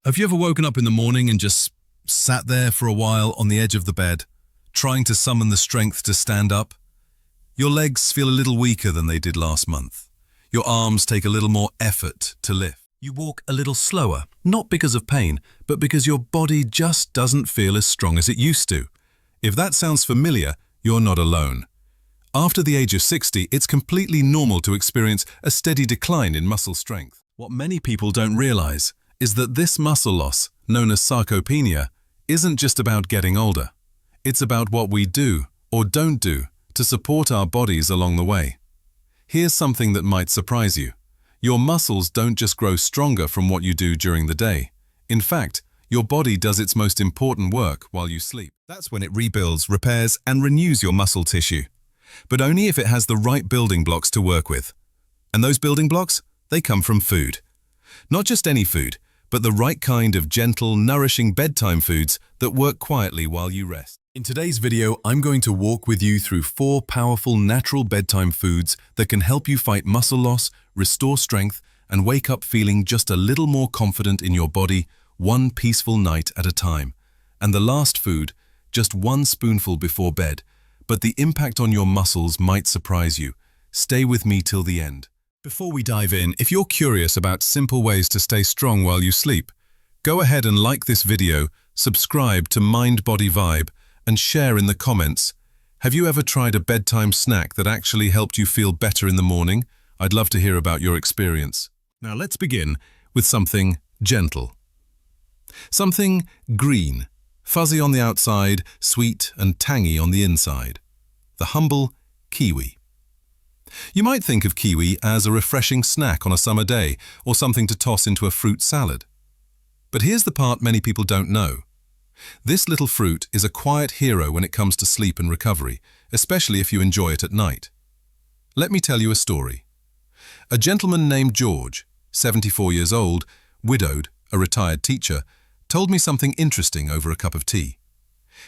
Have you ever woken up in the morning and just sat there for a while on the edge of the bed, trying to summon the strength to stand up? Your legs feel a little weaker than they did last month. Your arms take a little more effort to lift. You walk a little slower, not because of pain, but because your body just doesn't feel as strong as it used to. If that sounds familiar, you're not alone. After the age of 60, it's completely normal to experience a steady decline in muscle strength. What many people don't realize is that this muscle loss, known as sarcopenia, isn't just about getting older. It's about what we do or don't do to support our bodies along the way. Here's something that might surprise you. Your muscles don't just grow stronger from what you do during the day. In fact, your body does its most important work while you sleep. That's when it rebuilds, repairs, and renews your muscle tissue. But only if it has the right building blocks to work with. And those building blocks? They come from food. Not just any food, but the right kind of gentle, nourishing bedtime foods that work quietly while you rest. In today's video, I'm going to walk with you through 4 powerful natural bedtime foods that can help you fight muscle loss, restore strength, and wake up feeling just a little more confident in your body, one peaceful night at a time. And the last food, just 1 spoonful before bed, but the impact on your muscles might surprise you. Stay with me till the end. Before we dive in, if you're curious about simple ways to stay strong while you sleep, go ahead and like this video, subscribe to Mind Body Vibe, and share in the comments. Have you ever tried a bedtime snack that actually helped you feel better in the morning? I'd love to hear about your experience. Now let's begin with something gentle. Something green, fuzzy on the outside, sweet and tangy on the inside. The humble kiwi. You might think of kiwi as a refreshing snack on a summer day or something to toss into a fruit salad. But here's the part many people don't know. This little fruit is a quiet hero when it comes to sleep and recovery, especially if you enjoy it at night. Let me tell you a story. A gentleman named George, 74 years old, widowed, a retired teacher, told me something interesting over a cup of tea.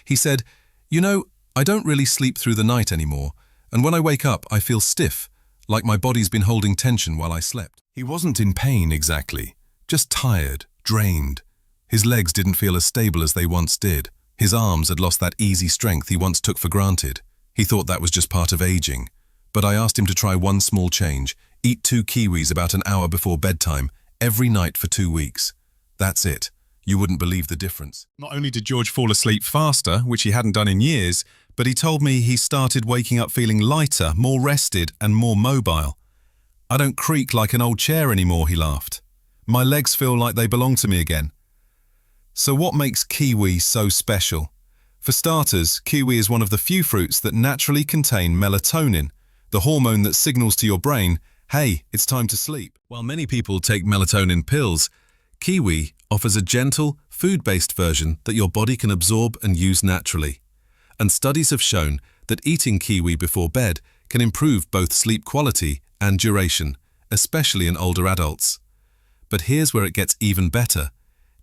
He said, "You know, I don't really sleep through the night anymore, and when I wake up I feel stiff, like my body's been holding tension while I slept." He wasn't in pain exactly, just tired, drained. His legs didn't feel as stable as they once did. His arms had lost that easy strength he once took for granted. He thought that was just part of aging. But I asked him to try one small change: eat 2 kiwis about an hour before bedtime, every night for 2 weeks. That's it. You wouldn't believe the difference. Not only did George fall asleep faster, which he hadn't done in years, but he told me he started waking up feeling lighter, more rested, and more mobile. "I don't creak like an old chair anymore," he laughed. "My legs feel like they belong to me again." So what makes kiwi so special? For starters, kiwi is one of the few fruits that naturally contain melatonin, the hormone that signals to your brain, "Hey, it's time to sleep." While many people take melatonin pills, kiwi offers a gentle, food-based version that your body can absorb and use naturally. And studies have shown that eating kiwi before bed can improve both sleep quality and duration, especially in older adults. But here's where it gets even better.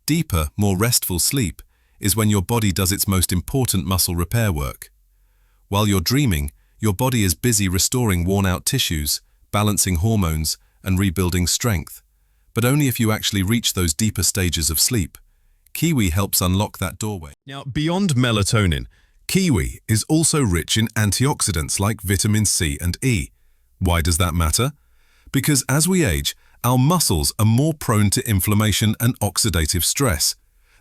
Deeper, more restful sleep is when your body does its most important muscle repair work. While you're dreaming, your body is busy restoring worn-out tissues, balancing hormones, and rebuilding strength. But only if you actually reach those deeper stages of sleep. Kiwi helps unlock that doorway. Now, beyond melatonin, kiwi is also rich in antioxidants like vitamin C and E. Why does that matter? Because as we age, our muscles are more prone to inflammation and oxidative stress.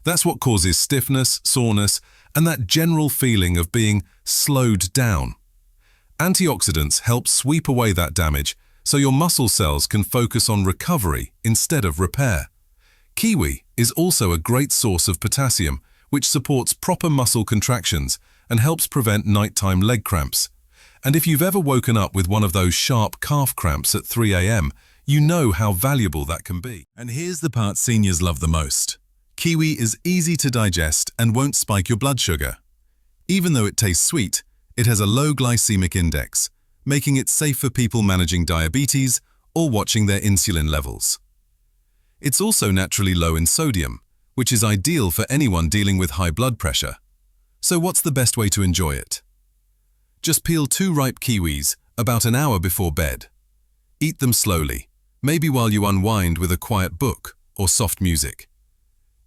That's what causes stiffness, soreness, and that general feeling of being slowed down. Antioxidants help sweep away that damage so your muscle cells can focus on recovery instead of repair. Kiwi is also a great source of potassium, which supports proper muscle contractions and helps prevent nighttime leg cramps. And if you've ever woken up with one of those sharp calf cramps at 3 a.m., you know how valuable that can be. And here's the part seniors love the most. Kiwi is easy to digest and won't spike your blood sugar. Even though it tastes sweet, it has a low glycemic index, making it safe for people managing diabetes or watching their insulin levels. It's also naturally low in sodium, which is ideal for anyone dealing with high blood pressure. So what's the best way to enjoy it? Just peel 2 ripe kiwis about an hour before bed. Eat them slowly, maybe while you unwind with a quiet book or soft music.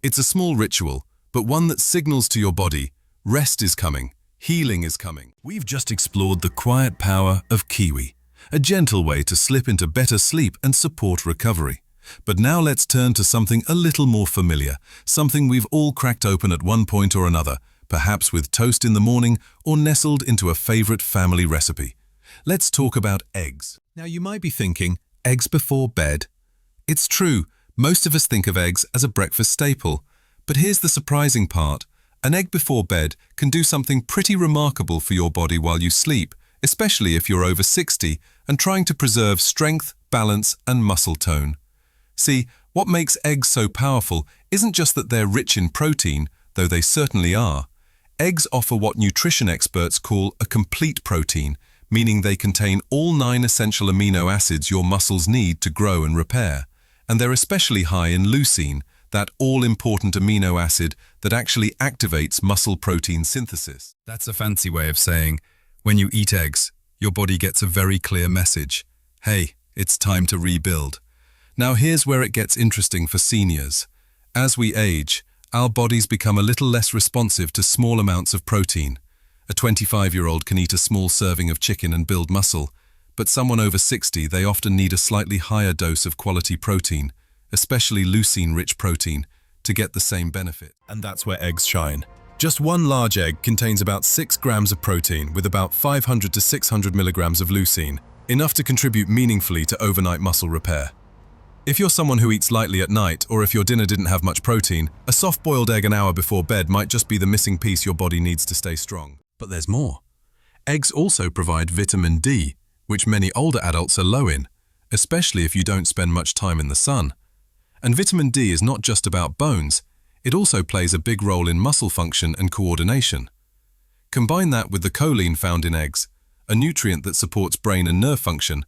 It's a small ritual, but one that signals to your body, rest is coming, healing is coming. We've just explored the quiet power of kiwi, a gentle way to slip into better sleep and support recovery. But now let's turn to something a little more familiar, something we've all cracked open at one point or another, perhaps with toast in the morning or nestled into a favorite family recipe. Let's talk about eggs. Now you might be thinking, eggs before bed? It's true, most of us think of eggs as a breakfast staple. But here's the surprising part. An egg before bed can do something pretty remarkable for your body while you sleep, especially if you're over 60 and trying to preserve strength, balance, and muscle tone. See, what makes eggs so powerful isn't just that they're rich in protein, though they certainly are. Eggs offer what nutrition experts call a complete protein, meaning they contain all 9 essential amino acids your muscles need to grow and repair. And they're especially high in leucine, that all-important amino acid that actually activates muscle protein synthesis. That's a fancy way of saying, when you eat eggs, your body gets a very clear message. Hey, it's time to rebuild. Now here's where it gets interesting for seniors. As we age, our bodies become a little less responsive to small amounts of protein. A 25-year-old can eat a small serving of chicken and build muscle, but someone over 60, they often need a slightly higher dose of quality protein, especially leucine-rich protein, to get the same benefit. And that's where eggs shine. Just one large egg contains about 6 grams of protein with about 500 to 600 milligrams of leucine, enough to contribute meaningfully to overnight muscle repair. If you're someone who eats lightly at night, or if your dinner didn't have much protein, a soft-boiled egg an hour before bed might just be the missing piece your body needs to stay strong. But there's more. Eggs also provide vitamin D, which many older adults are low in, especially if you don't spend much time in the sun. And vitamin D is not just about bones, it also plays a big role in muscle function and coordination. Combine that with the choline found in eggs, a nutrient that supports brain and nerve function,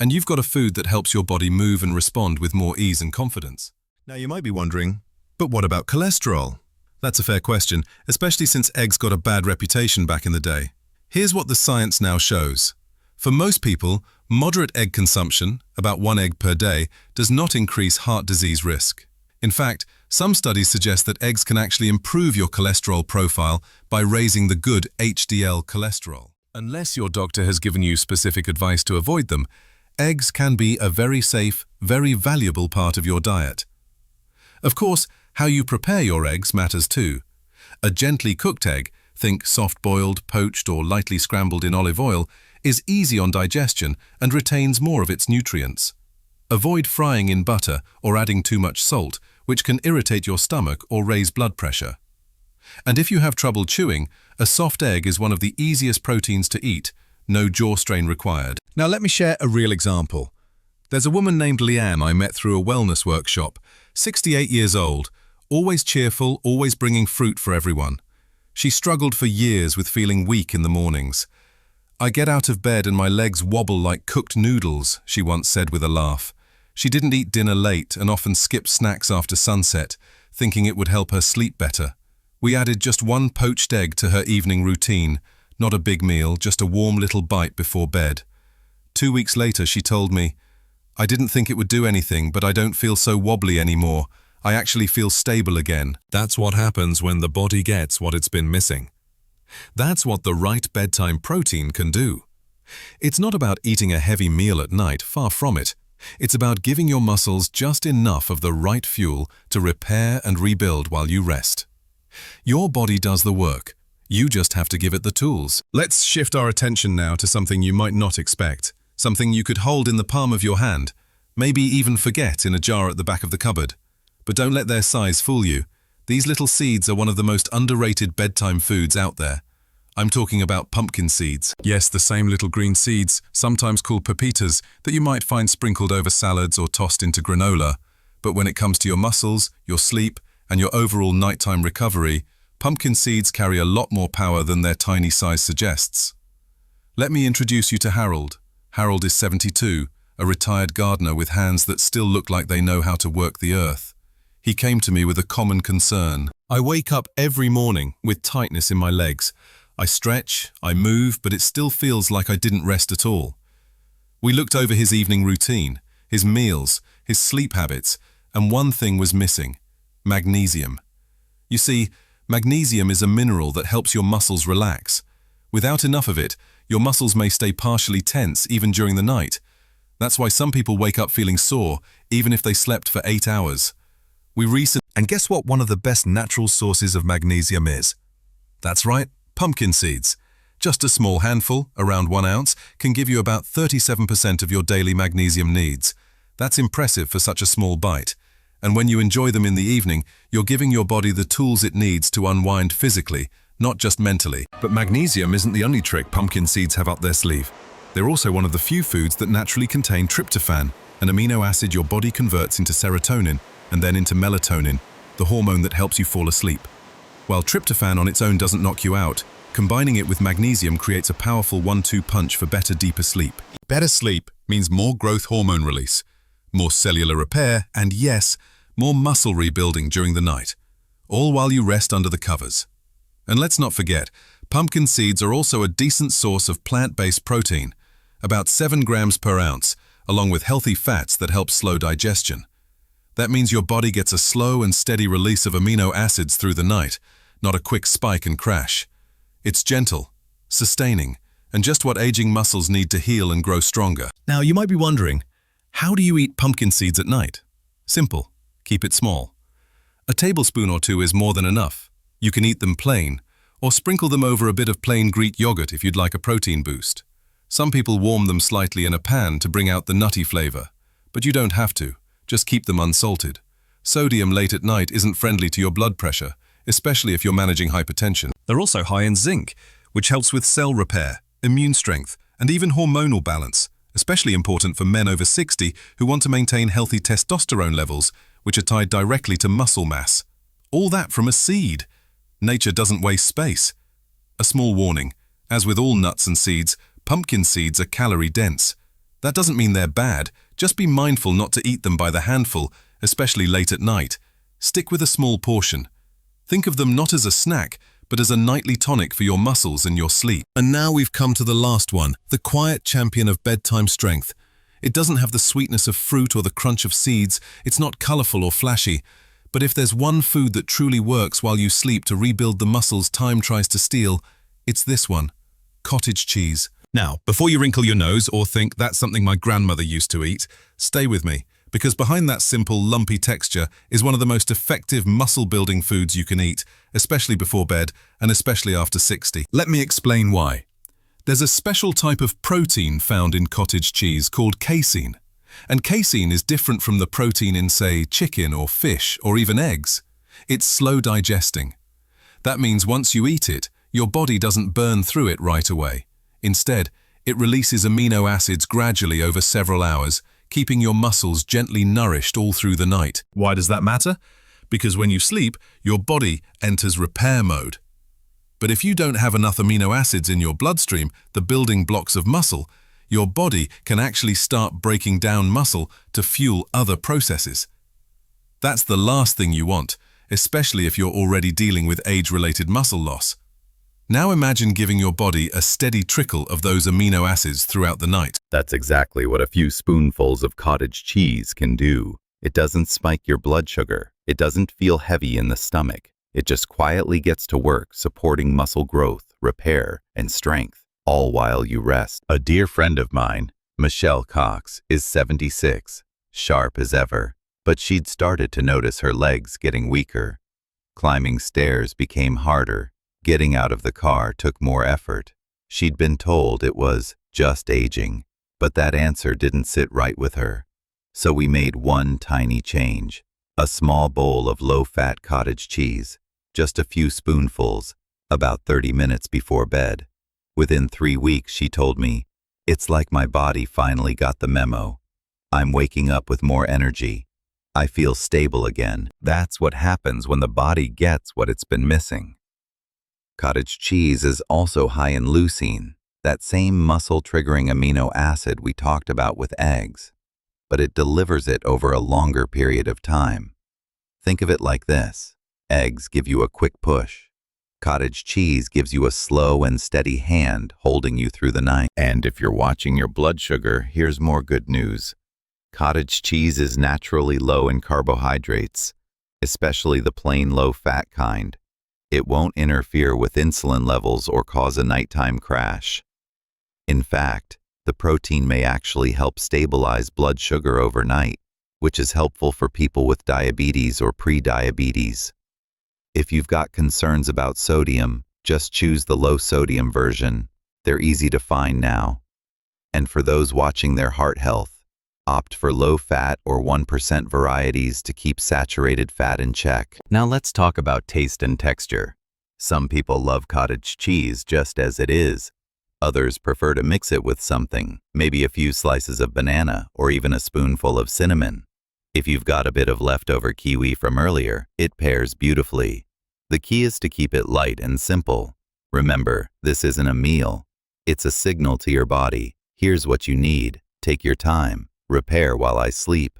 and you've got a food that helps your body move and respond with more ease and confidence. Now you might be wondering, but what about cholesterol? That's a fair question, especially since eggs got a bad reputation back in the day. Here's what the science now shows. For most people, moderate egg consumption, about 1 egg per day, does not increase heart disease risk. In fact, some studies suggest that eggs can actually improve your cholesterol profile by raising the good HDL cholesterol. Unless your doctor has given you specific advice to avoid them, eggs can be a very safe, very valuable part of your diet. Of course, how you prepare your eggs matters too. A gently cooked egg, think soft-boiled, poached, or lightly scrambled in olive oil, is easy on digestion and retains more of its nutrients. Avoid frying in butter or adding too much salt, which can irritate your stomach or raise blood pressure. And if you have trouble chewing, a soft egg is one of the easiest proteins to eat, no jaw strain required. Now let me share a real example. There's a woman named Leanne I met through a wellness workshop, 68 years old, always cheerful, always bringing fruit for everyone. She struggled for years with feeling weak in the mornings. "I get out of bed and my legs wobble like cooked noodles," she once said with a laugh. She didn't eat dinner late and often skipped snacks after sunset, thinking it would help her sleep better. We added just 1 poached egg to her evening routine, not a big meal, just a warm little bite before bed. 2 weeks later, she told me, "I didn't think it would do anything, but I don't feel so wobbly anymore. I actually feel stable again." That's what happens when the body gets what it's been missing. That's what the right bedtime protein can do. It's not about eating a heavy meal at night, far from it. It's about giving your muscles just enough of the right fuel to repair and rebuild while you rest. Your body does the work. You just have to give it the tools. Let's shift our attention now to something you might not expect, something you could hold in the palm of your hand, maybe even forget in a jar at the back of the cupboard. But don't let their size fool you. These little seeds are one of the most underrated bedtime foods out there. I'm talking about pumpkin seeds. Yes, the same little green seeds, sometimes called pepitas, that you might find sprinkled over salads or tossed into granola. But when it comes to your muscles, your sleep, and your overall nighttime recovery, pumpkin seeds carry a lot more power than their tiny size suggests. Let me introduce you to Harold. Harold is 72, a retired gardener with hands that still look like they know how to work the earth. He came to me with a common concern. "I wake up every morning with tightness in my legs. I stretch, I move, but it still feels like I didn't rest at all." We looked over his evening routine, his meals, his sleep habits, and one thing was missing. Magnesium. You see, magnesium is a mineral that helps your muscles relax. Without enough of it, your muscles may stay partially tense even during the night. That's why some people wake up feeling sore, even if they slept for 8 hours. And guess what one of the best natural sources of magnesium is? That's right, pumpkin seeds. Just a small handful, around 1 ounce, can give you about 37% of your daily magnesium needs. That's impressive for such a small bite. And when you enjoy them in the evening, you're giving your body the tools it needs to unwind physically, not just mentally. But magnesium isn't the only trick pumpkin seeds have up their sleeve. They're also one of the few foods that naturally contain tryptophan, an amino acid your body converts into serotonin and then into melatonin, the hormone that helps you fall asleep. While tryptophan on its own doesn't knock you out, combining it with magnesium creates a powerful 1-2 punch for better, deeper sleep. Better sleep means more growth hormone release, more cellular repair, and yes, more muscle rebuilding during the night, all while you rest under the covers. And let's not forget, pumpkin seeds are also a decent source of plant-based protein, about 7 grams per ounce, along with healthy fats that help slow digestion. That means your body gets a slow and steady release of amino acids through the night, not a quick spike and crash. It's gentle, sustaining, and just what aging muscles need to heal and grow stronger. Now, you might be wondering, how do you eat pumpkin seeds at night? Simple. Keep it small. A tablespoon or 2 is more than enough. You can eat them plain, or sprinkle them over a bit of plain Greek yogurt if you'd like a protein boost. Some people warm them slightly in a pan to bring out the nutty flavor, but you don't have to. Just keep them unsalted. Sodium late at night isn't friendly to your blood pressure, especially if you're managing hypertension. They're also high in zinc, which helps with cell repair, immune strength, and even hormonal balance, especially important for men over 60 who want to maintain healthy testosterone levels, which are tied directly to muscle mass. All that from a seed. Nature doesn't waste space. A small warning, as with all nuts and seeds, pumpkin seeds are calorie-dense. That doesn't mean they're bad, just be mindful not to eat them by the handful, especially late at night. Stick with a small portion. Think of them not as a snack, but as a nightly tonic for your muscles and your sleep. And now we've come to the last one, the quiet champion of bedtime strength. It doesn't have the sweetness of fruit or the crunch of seeds, it's not colorful or flashy. But if there's one food that truly works while you sleep to rebuild the muscles time tries to steal, it's this one, cottage cheese. Now, before you wrinkle your nose or think that's something my grandmother used to eat, stay with me, because behind that simple, lumpy texture is one of the most effective muscle-building foods you can eat, especially before bed and especially after 60. Let me explain why. There's a special type of protein found in cottage cheese called casein. And casein is different from the protein in, say, chicken or fish or even eggs. It's slow digesting. That means once you eat it, your body doesn't burn through it right away. Instead, it releases amino acids gradually over several hours, keeping your muscles gently nourished all through the night. Why does that matter? Because when you sleep, your body enters repair mode. But if you don't have enough amino acids in your bloodstream, the building blocks of muscle, your body can actually start breaking down muscle to fuel other processes. That's the last thing you want, especially if you're already dealing with age-related muscle loss. Now imagine giving your body a steady trickle of those amino acids throughout the night. That's exactly what a few spoonfuls of cottage cheese can do. It doesn't spike your blood sugar. It doesn't feel heavy in the stomach. It just quietly gets to work supporting muscle growth, repair, and strength, all while you rest. A dear friend of mine, Michelle Cox, is 76, sharp as ever, but she'd started to notice her legs getting weaker. Climbing stairs became harder. Getting out of the car took more effort. She'd been told it was just aging, but that answer didn't sit right with her. So we made one tiny change. A small bowl of low-fat cottage cheese, just a few spoonfuls, about 30 minutes before bed. Within 3 weeks, she told me, "It's like my body finally got the memo. I'm waking up with more energy. I feel stable again." That's what happens when the body gets what it's been missing. Cottage cheese is also high in leucine, that same muscle-triggering amino acid we talked about with eggs, but it delivers it over a longer period of time. Think of it like this. Eggs give you a quick push. Cottage cheese gives you a slow and steady hand holding you through the night. And if you're watching your blood sugar, here's more good news. Cottage cheese is naturally low in carbohydrates, especially the plain low-fat kind. It won't interfere with insulin levels or cause a nighttime crash. In fact, the protein may actually help stabilize blood sugar overnight, which is helpful for people with diabetes or pre-diabetes. If you've got concerns about sodium, just choose the low-sodium version. They're easy to find now. And for those watching their heart health, opt for low-fat or 1% varieties to keep saturated fat in check. Now let's talk about taste and texture. Some people love cottage cheese just as it is. Others prefer to mix it with something, maybe a few slices of banana or even a spoonful of cinnamon. If you've got a bit of leftover kiwi from earlier, it pairs beautifully. The key is to keep it light and simple. Remember, this isn't a meal. It's a signal to your body. Here's what you need. Take your time. Repair while I sleep.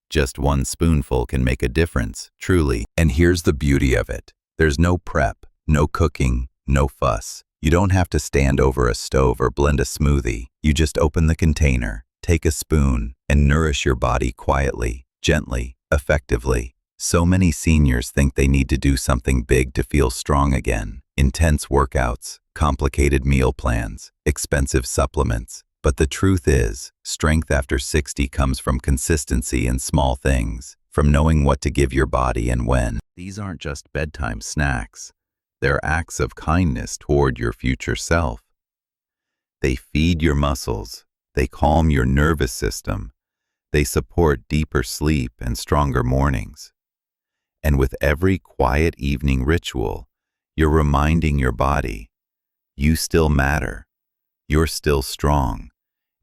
Just one spoonful can make a difference, truly. And here's the beauty of it. There's no prep, no cooking, no fuss. You don't have to stand over a stove or blend a smoothie. You just open the container, take a spoon, and nourish your body quietly, gently, effectively. So many seniors think they need to do something big to feel strong again. Intense workouts, complicated meal plans, expensive supplements. But the truth is, strength after 60 comes from consistency in small things, from knowing what to give your body and when. These aren't just bedtime snacks. They're acts of kindness toward your future self. They feed your muscles. They calm your nervous system. They support deeper sleep and stronger mornings. And with every quiet evening ritual, you're reminding your body, you still matter. You're still strong,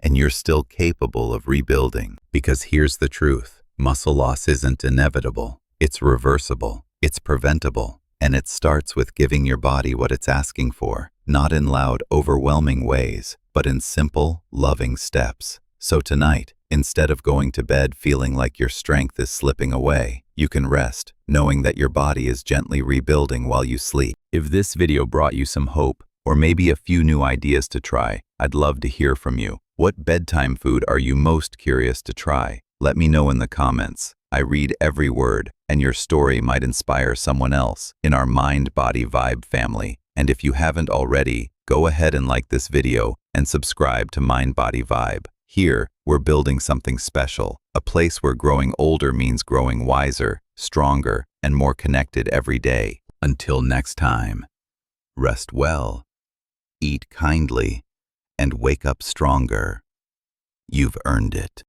and you're still capable of rebuilding. Because here's the truth, muscle loss isn't inevitable. It's reversible, it's preventable, and it starts with giving your body what it's asking for, not in loud, overwhelming ways, but in simple, loving steps. So tonight, instead of going to bed feeling like your strength is slipping away, you can rest, knowing that your body is gently rebuilding while you sleep. If this video brought you some hope, or maybe a few new ideas to try, I'd love to hear from you. What bedtime food are you most curious to try? Let me know in the comments. I read every word, and your story might inspire someone else in our Mind Body Vibe family. And if you haven't already, go ahead and like this video and subscribe to Mind Body Vibe. Here, we're building something special, a place where growing older means growing wiser, stronger, and more connected every day. Until next time, rest well, eat kindly, and wake up stronger. You've earned it.